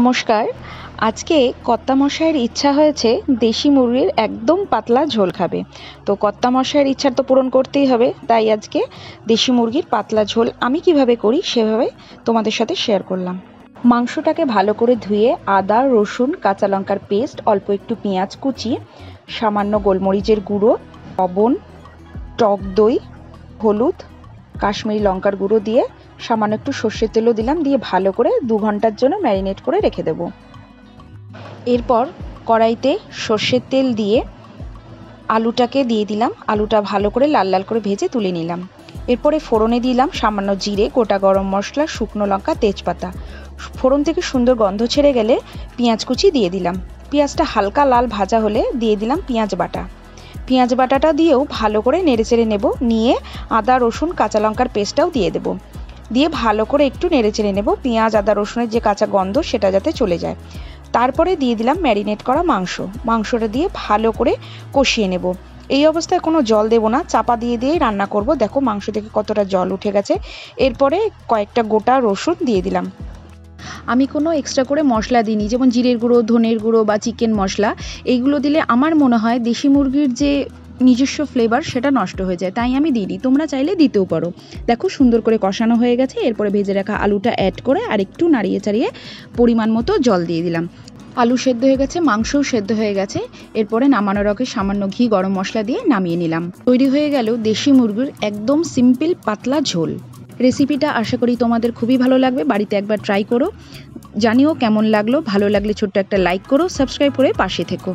নমস্কার। আজকে কর্তামশাইয়ের ইচ্ছা হয়েছে দেশি মুরগির একদম পাতলা ঝোল খাবে। তো কর্তামশাইয়ের ইচ্ছা তো পূরণ করতেই হবে, তাই আজকে দেশি মুরগির পাতলা ঝোল আমি কিভাবে করি সেভাবে তোমাদের সাথে শেয়ার করলাম। মাংসটাকে ভালো করে ধুয়ে আদা, রসুন, কাঁচা লঙ্কার পেস্ট, অল্প একটু পেঁয়াজ কুচি, সামান্য গোলমরিচের গুঁড়ো, লবণ, টক দই, হলুদ, কাশ্মীরি লঙ্কার গুঁড়ো দিয়ে সামান্য একটু সর্ষের তেলও দিলাম, দিয়ে ভালো করে 2 ঘন্টার জন্য ম্যারিনেট করে রেখে দেব। এরপর কড়াইতে সর্ষের তেল দিয়ে আলুটাকে দিয়ে দিলাম, আলুটা ভালো করে লাল লাল করে ভেজে তুলে নিলাম। এরপরে ফোড়নে দিলাম সামান্য জিরে, গোটা গরম মশলা, শুকনো লঙ্কা, তেজপাতা। ফোড়ন থেকে সুন্দর গন্ধ ছেড়ে গেলে পেঁয়াজ কুচি দিয়ে দিলাম। পেঁয়াজটা হালকা লাল ভাজা হলে দিয়ে দিলাম পেঁয়াজ বাটা। পেঁয়াজ বাটাটা দিয়েও ভালো করে নেড়েচেড়ে নেব, নিয়ে আদা, রসুন, কাঁচা লঙ্কার পেস্টটাও দিয়ে দেব, দিয়ে ভালো করে একটু নেড়েচেড়ে নেব। পেঁয়াজ, আদা, রসুনের যে কাঁচা গন্ধ সেটা যাতে চলে যায়। তারপরে দিয়ে দিলাম ম্যারিনেট করা মাংসটা দিয়ে ভালো করে কষিয়ে নেব। এই অবস্থায় কোনো জল দেব না, চাপা দিয়ে দিয়েই রান্না করব। দেখো মাংস থেকে কতটা জল উঠে গেছে। এরপরে কয়েকটা গোটা রসুন দিয়ে দিলাম। আমি কোনো এক্সট্রা করে মশলা দিইনি, যেমন জিরের গুঁড়ো, ধনের গুঁড়ো বা চিকেন মশলা। এইগুলো দিলে আমার মনে হয় দেশি মুরগির যে নিজস্ব ফ্লেভার সেটা নষ্ট হয়ে যায়, তাই আমি দিইনি। তোমরা চাইলে দিতেও পারো। দেখো সুন্দর করে কষানো হয়ে গেছে। এরপরে ভেজে রাখা আলুটা অ্যাড করে আর একটু নাড়িয়ে চাড়িয়ে পরিমাণ মতো জল দিয়ে দিলাম। আলু সেদ্ধ হয়ে গেছে, মাংসও সেদ্ধ হয়ে গেছে। এরপরে নামানোর আগে সামান্য ঘি, গরম মশলা দিয়ে নামিয়ে নিলাম। তৈরি হয়ে গেল দেশি মুরগির একদম সিম্পল পাতলা ঝোল। রেসিপিটা আশা করি তোমাদের খুবই ভালো লাগবে। বাড়িতে একবার ট্রাই করো, জানিও কেমন লাগলো। ভালো লাগলে ছোট্ট একটা লাইক করো, সাবস্ক্রাইব করে পাশে থেকো।